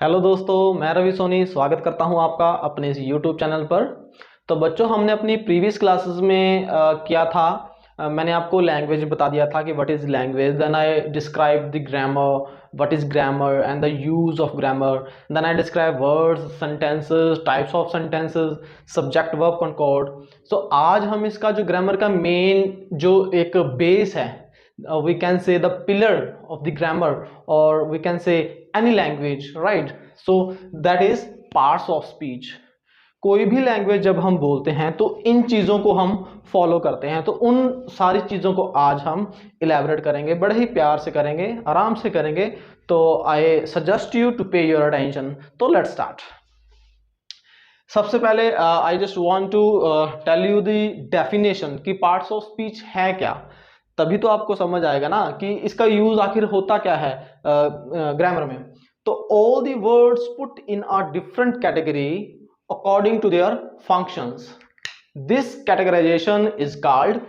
Hello दोस्तों, मैं रवि सोनी स्वागत करता हूं आपका अपने इस यूट्यूब चैनल पर। तो बच्चों, हमने अपनी प्रीवियस क्लासेस में किया था। मैंने आपको लैंग्वेज बता दिया था कि what is language, then I describe the grammar, what is grammar and the use of grammar, then I describe words, sentences, types of sentences, subject verb concord. So आज हम इसका जो ग्रामर का मेन जो एक बेस है, we can say the pillar of the grammar, or we can say any language, right? So that is parts of speech. कोई भी लैंग्वेज जब हम बोलते हैं तो इन चीज़ों को हम फॉलो करते हैं, तो उन सारी चीज़ों को आज हम इलेबरेट करेंगे, बड़े ही प्यार से करेंगे, आराम से करेंगे। तो I suggest you to pay your attention. तो लेट्स स्टार्ट। सबसे पहले I just want to tell you the definition कि पार्ट्स ऑफ स्पीच है क्या, तभी तो आपको समझ आएगा ना कि इसका यूज आखिर होता क्या है ग्रामर में। तो all the words put in a different category according to their functions, this categorisation is called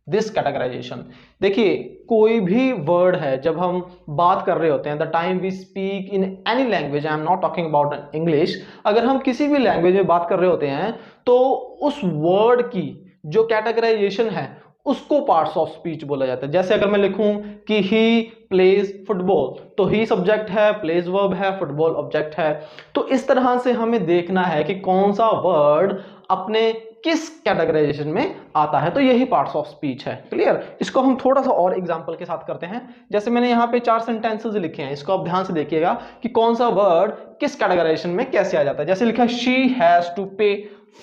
this categorisation. देखिए, कोई भी वर्ड है जब हम बात कर रहे होते हैं, the time we speak in any language, I am not talking about English, अगर हम किसी भी लैंग्वेज में बात कर रहे होते हैं तो उस वर्ड की जो कैटेगराइजेशन है उसको पार्ट्स ऑफ स्पीच बोला जाता है। जैसे अगर मैं लिखूं कि ही प्लेज फुटबॉल, तो ही सब्जेक्ट है, प्लेज वर्ब है, फुटबॉल ऑब्जेक्ट है। तो इस तरह से हमें देखना है कि कौन सा वर्ड अपने किस कैटेगराइजेशन में आता है, तो यही पार्ट्स ऑफ स्पीच है। क्लियर? इसको हम थोड़ा सा और एग्जांपल के साथ करते हैं। जैसे मैंने यहाँ पे 4 सेंटेंसेस लिखे हैं, इसको आप ध्यान से देखिएगा कि कौन सा वर्ड किस कैटेगराइजेशन में कैसे आ जाता है। जैसे लिखा है शी हैज टू पे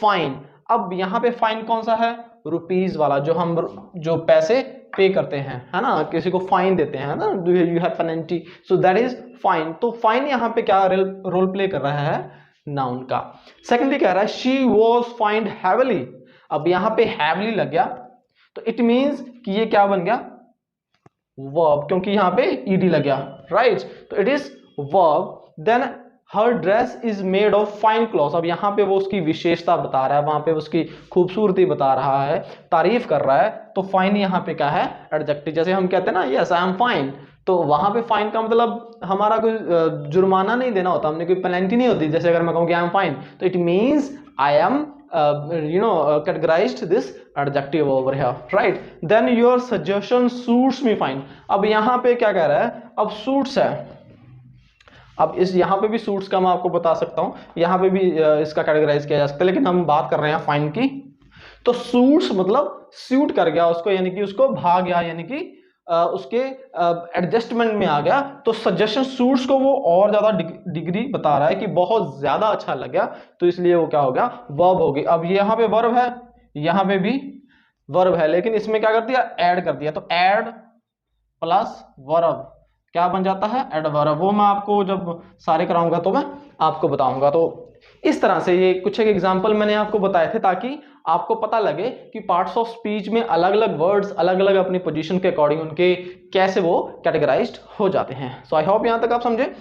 फाइन। अब यहाँ पे फाइन कौन सा है? रुपीज वाला, जो हम जो पैसे पे करते हैं, है ना, किसी को फाइन देते हैं ना, you have penalty, so that is fine. तो फाइन यहाँ पे क्या रोल प्ले कर रहा है? नाउन का। सेकेंडली कह रहा है शी वॉज फाइंड हैवली। अब यहां पे हैवली लग गया तो इट मींस कि ये क्या बन गया? वर्ब, क्योंकि यहां पे ईडी लग गया, राइट? तो it is verb. Then her dress is made of fine cloth. अब यहां पे वो उसकी विशेषता बता रहा है, वहां पे उसकी खूबसूरती बता रहा है, तारीफ कर रहा है। तो फाइन यहां पे क्या है? एडजेक्टिव। जैसे हम कहते हैं ना, यस आई एम फाइन, तो वहां पे फाइन का मतलब हमारा कोई जुर्माना नहीं देना होता, हमने कोई पेनल्टी नहीं होती। जैसे अगर मैं कहूँ कि आई एम फाइन, तो it means I am categorized this adjective over here, right? Then your suggestion suits me fine। अब यहां पे क्या कह रहा है? अब suits है। अब इस यहाँ पे भी सूट्स का मैं आपको बता सकता हूँ, यहाँ पे भी इसका कैटेगराइज किया जा सकता है, लेकिन हम बात कर रहे हैं फाइन की। तो सूट्स मतलब सूट कर गया उसको, यानी कि उसको भाग गया, यानी कि उसके एडजस्टमेंट में आ गया। तो सजेशन सूट्स को वो और ज्यादा डिग्री बता रहा है कि बहुत ज्यादा अच्छा लग गया, तो इसलिए वो क्या हो गया? वर्ब हो गई। अब यहाँ पे वर्ब है, यहाँ पे भी वर्ब है, लेकिन इसमें क्या कर दिया? ऐड कर दिया। तो ऐड प्लस वर्ब क्या बन जाता है? एडवर्ब। वो मैं आपको जब सारे कराऊंगा तो मैं आपको बताऊंगा। तो इस तरह से ये कुछ एक एग्जांपल मैंने आपको बताए थे ताकि आपको पता लगे कि पार्ट्स ऑफ स्पीच में अलग अलग वर्ड्स अलग अलग अपनी पोजीशन के अकॉर्डिंग उनके कैसे वो कैटेगराइज्ड हो जाते हैं। सो आई होप यहां तक आप समझे।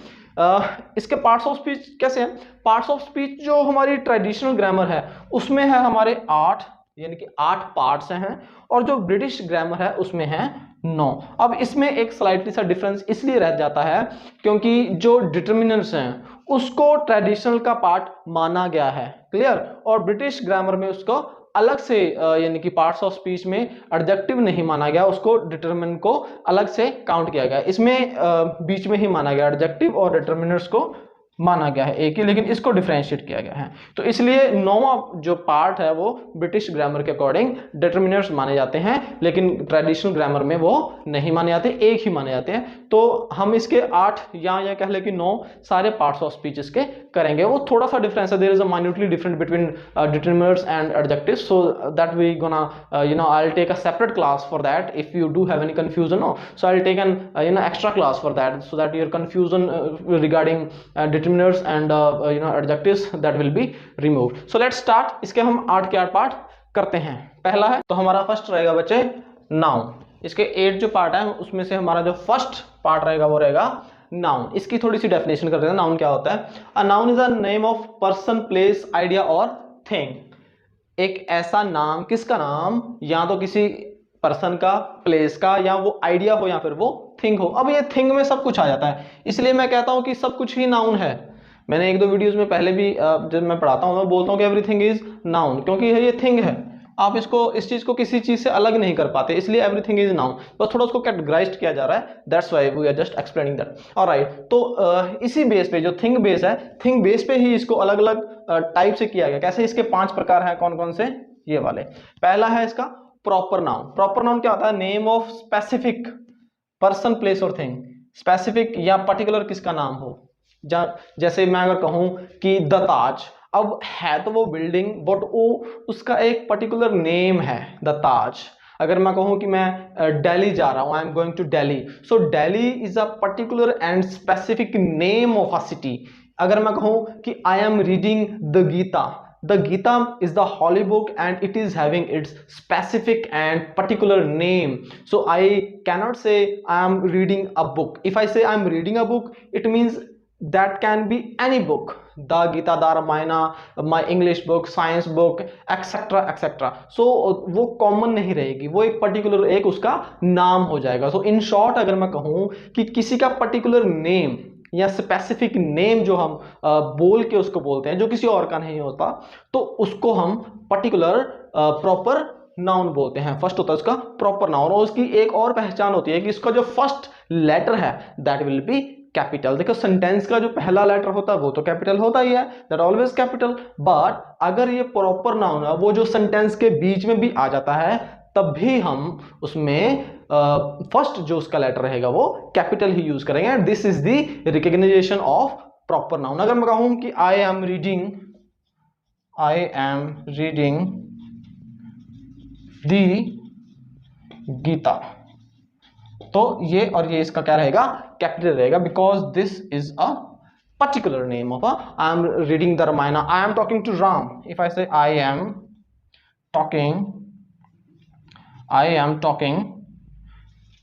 इसके पार्ट्स ऑफ स्पीच कैसे हैं? पार्ट्स ऑफ स्पीच जो हमारी ट्रेडिशनल ग्रामर है उसमें है हमारे 8, यानी कि 8 पार्ट्स हैं, और जो ब्रिटिश ग्रामर है उसमें है 9। अब इसमें एक स्लाइटली सा डिफरेंस इसलिए रह जाता है क्योंकि जो डिटर्मिनर्स हैं उसको ट्रेडिशनल का पार्ट माना गया है। क्लियर? और ब्रिटिश ग्रामर में उसको अलग से यानी कि पार्ट्स ऑफ स्पीच में एडजेक्टिव नहीं माना गया, उसको डिटरमिनर को अलग से काउंट किया गया। इसमें बीच में ही माना गया, एडजेक्टिव और डिटर्मिनर्स को माना गया है एक ही, लेकिन इसको डिफरेंशिएट किया गया है। तो इसलिए 9वां जो पार्ट है वो ब्रिटिश ग्रामर के अकॉर्डिंग डिटर्मिनर्स माने जाते हैं, लेकिन ट्रेडिशनल ग्रामर में वो नहीं माने जाते, एक ही माने जाते हैं। तो हम इसके 8 या कह ले कि 9 सारे पार्ट्स ऑफ स्पीच इसके करेंगे। वो थोड़ा सा डिफरेंस है, there is a minutely different between determiners and adjectives, so that we gonna I'll take a separate class for that if you do have any confusion. So I'll take an extra class for that, so that your confusion regarding determiners and adjectives that will be removed. So let's start. इसके हम 8 के 8 part करते हैं। पहला है तो हमारा first रहेगा बच्चे नाउन। इसके 8 जो पार्ट है उसमें से हमारा जो फर्स्ट पार्ट रहेगा वो रहेगा नाउन। इसकी थोड़ी सी डेफिनेशन करते हैं। नाउन क्या होता है? A noun is a name of person, place, idea और थिंग। एक ऐसा नाम, किसका नाम? या तो किसी पर्सन का, प्लेस का, या वो आइडिया हो या फिर वो थिंग हो। अब ये थिंग में सब कुछ आ जाता है, इसलिए मैं कहता हूं कि सब कुछ ही नाउन है। मैंने एक दो वीडियोस में पहले भी जब मैं पढ़ाता हूं मैं बोलता हूं कि एवरीथिंग इज नाउन, क्योंकि ये थिंग है, आप इस चीज को किसी चीज से अलग नहीं कर पाते, इसलिए एवरीथिंग इज नाउन। बस थोड़ा उसको कैटेगराइज्ड किया जा रहा है, that's why we are just explaining that. Alright, तो इसी बेस पे जो थिंग बेस है, थिंग बेस पे ही इसको अलग अलग टाइप से किया गया। कैसे? इसके 5 प्रकार हैं। कौन कौन से? ये वाले। पहला है इसका प्रॉपर नाउन। प्रॉपर नाउन क्या होता है? Name of specific person, place और थिंग। स्पेसिफिक या पर्टिकुलर किसका नाम हो। जैसे मैं अगर कहूं कि द ताज, अब है तो वो बिल्डिंग, बट वो उसका एक पर्टिकुलर नेम है, द ताज। अगर मैं कहूं कि मैं दिल्ली जा रहा हूं, I am going to Delhi, so Delhi is a particular and specific name of a city. अगर मैं कहूं कि I am reading the Gita, the Gita is the holy book and it is having its specific and particular name. So I cannot say I am reading a book. If I say I am reading a book, it means that can be any book, the Gita, the Ramayana, my English book, science book, etc etc. So वो common नहीं रहेगी, वो एक particular एक उसका नाम हो जाएगा। So in short अगर मैं कहूँ कि किसी का पर्टिकुलर नेम या स्पेसिफिक नेम जो हम बोल के उसको बोलते हैं, जो किसी और का नहीं होता, तो उसको हम पर्टिकुलर प्रॉपर नाउन बोलते हैं। फर्स्ट होता है उसका प्रॉपर नाउन, और उसकी एक और पहचान होती है कि इसका जो फर्स्ट लेटर है दैट विल बी कैपिटल। देखो सेंटेंस का जो पहला लेटर होता है वो तो कैपिटल होता ही है, दैट ऑलवेज कैपिटल। बट अगर ये प्रॉपर नाउन है, वो जो सेंटेंस के बीच में भी आ जाता है, तब भी हम उसमें फर्स्ट जो उसका लेटर रहेगा वो कैपिटल ही यूज करेंगे। And this is the recognition of proper noun. अगर मैं कहूं कि I am reading the Gita, तो ये और ये इसका क्या रहेगा? कैपिटल रहेगा, because this is a particular name of I am reading the Ramayana, I am talking to Ram. If I say I am talking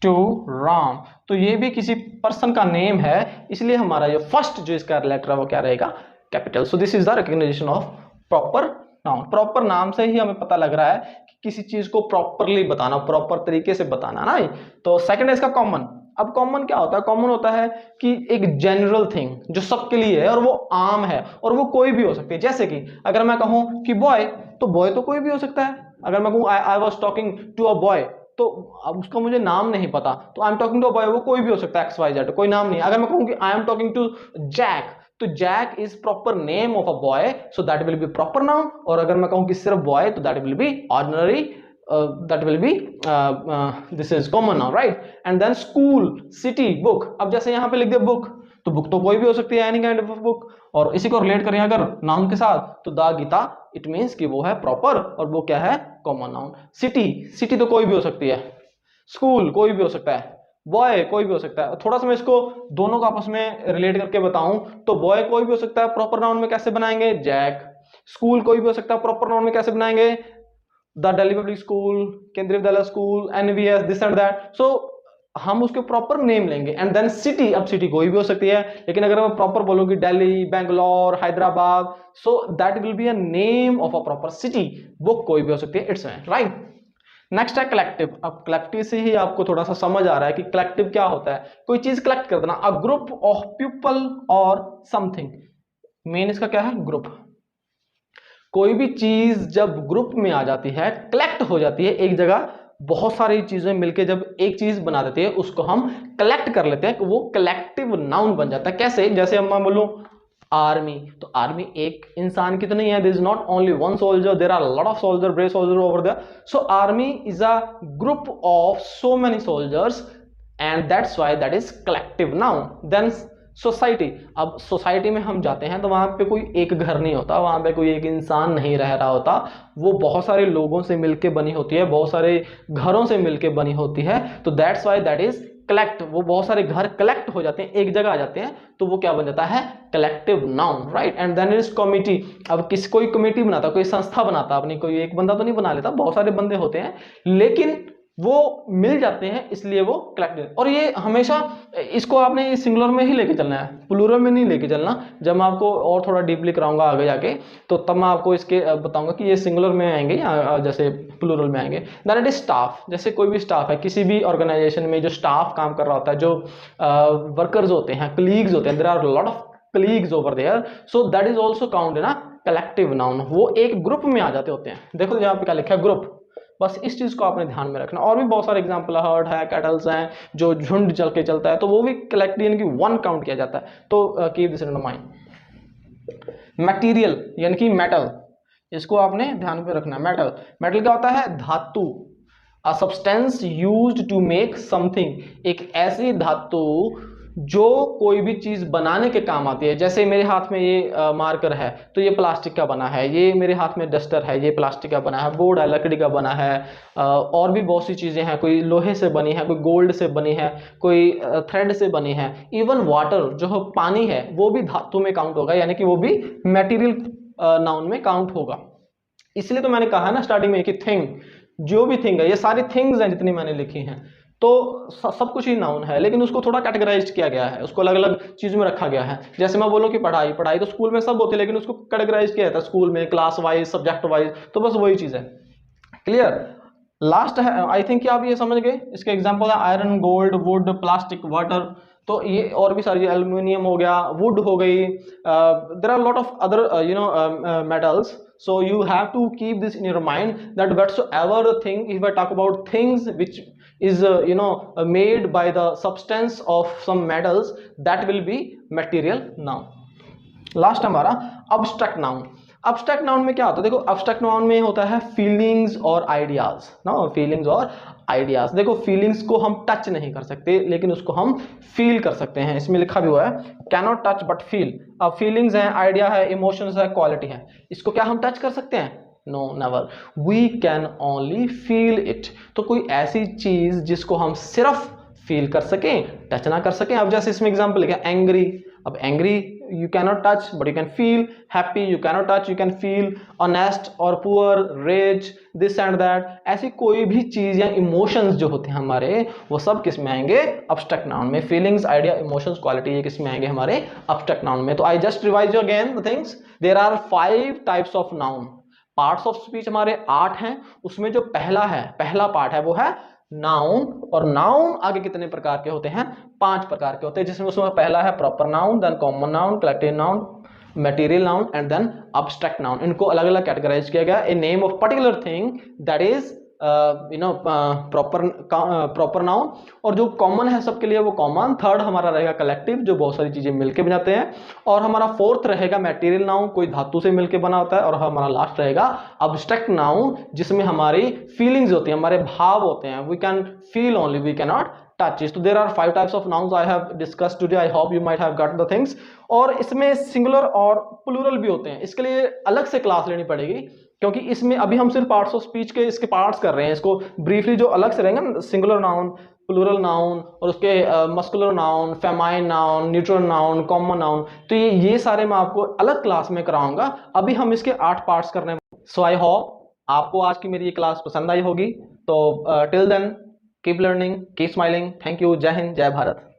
to Ram, तो ये भी किसी पर्सन का नेम है, इसलिए हमारा ये फर्स्ट जो इसका लेटर है वो क्या रहेगा? Capital. So this is the recognition of proper noun. Proper नाम से ही हमें पता लग रहा है कि किसी चीज को प्रॉपरली बताना, प्रॉपर तरीके से बताना ना। तो सेकंड है इसका कॉमन। अब कॉमन क्या होता है? कॉमन होता है कि एक जनरल थिंग जो सबके लिए है और वो आम है, और वो कोई भी हो सकती है। जैसे कि अगर मैं कहूं कि बॉय, तो बॉय तो कोई भी हो सकता है। अगर मैं कहूं I was talking to a boy, तो अब उसका मुझे नाम नहीं पता, तो I am talking to a boy, वो कोई भी हो सकता है, एक्स वाई जेड, कोई नाम नहीं। अगर मैं कहूं कि I am talking to Jack, तो Jack is proper name of a boy, so that will be proper noun. और अगर मैं कहूं कि सिर्फ बॉय, तो that will be ordinary, that will be this is common noun, right. And then school, city, book. अब जैसे यहां पे लिख दिया बुक, तो बुक तो कोई भी हो सकती है, एनी काइंड ऑफ बुक। और इसी को रिलेट करें अगर नाउन के साथ, तो द गीता, इट मींस कि वो है प्रॉपर, और वो क्या है? Common noun. सिटी तो कोई भी हो सकती है, स्कूल कोई भी हो सकता है, बॉय कोई भी हो सकता है। थोड़ा सा मैं इसको दोनों को आपस में रिलेट करके बताऊं, तो बॉय कोई भी हो सकता है, प्रॉपर नाउन में कैसे बनाएंगे? जैक। स्कूल कोई भी हो सकता है, प्रॉपर नाउन में कैसे बनाएंगे? The Delhi public school, Kendriya Vidyalaya school, NVS, this and that. So हम उसके प्रॉपर नेम लेंगे। एंड देन सिटी, अब सिटी कोई भी हो सकती है, लेकिन अगर मैं प्रॉपर बोलूंगी दिल्ली, बेंगलोर, हैदराबाद, सो that will be a name of a proper city. वो कोई भी हो सकती है, इट्स राइट। नेक्स्ट है कलेक्टिव। अब कलेक्टिव से ही आपको थोड़ा सा समझ आ रहा है कि कलेक्टिव क्या होता है। कोई चीज कलेक्ट कर देना, अ ग्रुप ऑफ पीपल और समथिंग। मेन इसका क्या है? ग्रुप। कोई भी चीज जब ग्रुप में आ जाती है, कलेक्ट हो जाती है एक जगह, बहुत सारी चीजें मिलकर जब एक चीज बना देती है, उसको हम कलेक्ट कर लेते हैं, वो कलेक्टिव नाउन बन जाता है। कैसे? जैसे मैं बोलूं आर्मी, तो आर्मी एक इंसान की तो नहीं है, there is not only one soldier, there are lot of soldier, brave soldier over there. So army is a group of so many soldiers, and that's why that is collective noun. Then society. अब society में हम जाते हैं तो वहां पे कोई एक घर नहीं होता, वहां पे कोई एक इंसान नहीं रह रहा होता, वो बहुत सारे लोगों से मिलके बनी होती है, बहुत सारे घरों से मिलके बनी होती है। तो that's why that is collect. वो बहुत सारे घर कलेक्ट हो जाते हैं, एक जगह आ जाते हैं, तो वो क्या बन जाता है? Collective noun, right. And then is committee. अब कोई कमेटी बनाता, कोई संस्था बनाता, अपनी कोई एक बंदा तो नहीं बना लेता, बहुत सारे बंदे होते हैं, लेकिन वो मिल जाते हैं, इसलिए वो कलेक्टिव। और ये हमेशा इसको आपने सिंगुलर में ही लेके चलना है, प्लूरल में नहीं लेके चलना। जब मैं आपको और थोड़ा डीपली कराऊंगा आगे जाके, तो तब मैं आपको इसके बताऊंगा कि ये सिंगुलर में आएंगे या जैसे प्लूरल में आएंगे। That it is staff. जैसे कोई भी स्टाफ है, किसी भी ऑर्गेनाइजेशन में जो स्टाफ काम कर रहा होता है, जो वर्कर्स होते हैं, कलीग्स होते हैं, there are lot of colleagues over there, so that is also count in a collective noun. वो एक ग्रुप में आ जाते होते हैं। देखो यहाँ पे क्या लिखा है, ग्रुप। बस इस चीज को आपने ध्यान में रखना। और भी बहुत सारे एग्जांपल, हर्ड है, कैटल्स हैं, जो झुंड चल के चलता है, तो वो भी कलेक्टिव यानी कि वन काउंट किया जाता है। तो keep this in mind. Material यानी कि मेटल, इसको आपने ध्यान में रखना है। मेटल, मेटल क्या होता है, धातु। A substance used to make something, एक ऐसी धातु जो कोई भी चीज बनाने के काम आती है। जैसे मेरे हाथ में ये मार्कर है, तो ये प्लास्टिक का बना है। ये मेरे हाथ में डस्टर है, ये प्लास्टिक का बना है। बोर्ड है, लकड़ी का बना है। और भी बहुत सी चीजें हैं, कोई लोहे से बनी है, कोई गोल्ड से बनी है, कोई थ्रेड से बनी है। इवन वाटर, जो पानी है, वो भी धातु में काउंट होगा, यानी कि वो भी मटेरियल नाउन में काउंट होगा। इसलिए तो मैंने कहा ना स्टार्टिंग में कि थिंग, जो भी थिंग है, ये सारी थिंग्स हैं जितनी मैंने लिखी हैं, तो सब कुछ ही नाउन है, लेकिन उसको थोड़ा कैटेगराइज किया गया है, उसको अलग अलग चीज में रखा गया है। जैसे मैं बोलूं कि पढ़ाई, पढ़ाई तो स्कूल में सब होती है, लेकिन उसको कैटेगराइज किया जाता है स्कूल में, क्लास वाइज, सब्जेक्ट वाइज। तो बस वही चीज है। क्लियर? लास्ट है, आई थिंक कि आप ये समझ गए। इसके एग्जांपल है iron, gold, would, plastic, water. तो ये और भी सारी, एल्यूमिनियम हो गया, वुड हो गई, there are lot of other metals. So you have to keep this in your mind that whatsoever the thing, if I talk about things which is made by the substance of some metals, that will be material noun. Last हमारा abstract noun. Abstract noun में क्या होता है, देखो abstract noun में होता है feelings और आइडियाज ना, फीलिंग्स और आइडियाज। देखो फीलिंग्स को हम टच नहीं कर सकते, लेकिन उसको हम फील कर सकते हैं। इसमें लिखा भी हुआ है, कैनॉट टच बट फील। अब फीलिंग्स है, आइडिया है, इमोशंस है, क्वालिटी है, इसको क्या हम टच कर सकते हैं? No, never. We can only feel it. तो कोई ऐसी चीज जिसको हम सिर्फ फील कर सकें, टच ना कर सकें। अब जैसे इसमें एग्जांपल लिखा है एंग्री। अब angry you cannot touch but you can feel, happy you cannot touch you can feel, honest और poor, rage, this and that। ऐसी कोई भी चीज या इमोशंस जो होते हैं हमारे, वो सब किस में आएंगे? अब्स्ट्रैक्ट नाउन में। फीलिंग्स, आइडिया, इमोशंस, क्वालिटी, ये किस में आएंगे? हमारे अब्स्ट्रैक्ट नाउन में। तो I just revise you again the things. There are 5 types of noun. Parts of speech हमारे 8 हैं। उसमें जो पहला पार्ट है वो है नाउन। और नाउन आगे कितने प्रकार के होते हैं? 5 प्रकार के होते हैं, जिसमें उसमें पहला है proper noun, then common noun, collective noun, material noun and then abstract noun. इनको अलग अलग कैटेगराइज किया गया। A name of particular thing that is proper noun. और जो कॉमन है सबके लिए वो कॉमन। थर्ड हमारा रहेगा कलेक्टिव, जो बहुत सारी चीजें मिलके बनाते हैं। और हमारा फोर्थ रहेगा मटेरियल नाउन, कोई धातु से मिलके बना होता है। और हमारा लास्ट रहेगा अब्स्ट्रैक्ट नाउन, जिसमें हमारी फीलिंग्स होती हैं, हमारे भाव होते हैं। We can feel only, we can not touch it. So there are 5 types of nouns I have discussed today. I hope you might have got the things. और इसमें सिंगुलर और प्लूरल भी होते हैं। इसके लिए अलग से क्लास लेनी पड़ेगी, क्योंकि इसमें अभी हम सिर्फ पार्ट्स ऑफ स्पीच के इसके पार्ट्स कर रहे हैं। इसको ब्रीफली जो अलग से रहेंगे, सिंगुलर नाउन, प्लूरल नाउन, और उसके muscular noun, famine noun, neutral noun, common noun, तो ये सारे मैं आपको अलग क्लास में कराऊंगा। अभी हम इसके 8 पार्ट्स करने हैं। सो आई होप आपको आज की मेरी ये क्लास पसंद आई होगी। तो till then keep learning, keep smiling. Thank you. जय हिंद, जय भारत।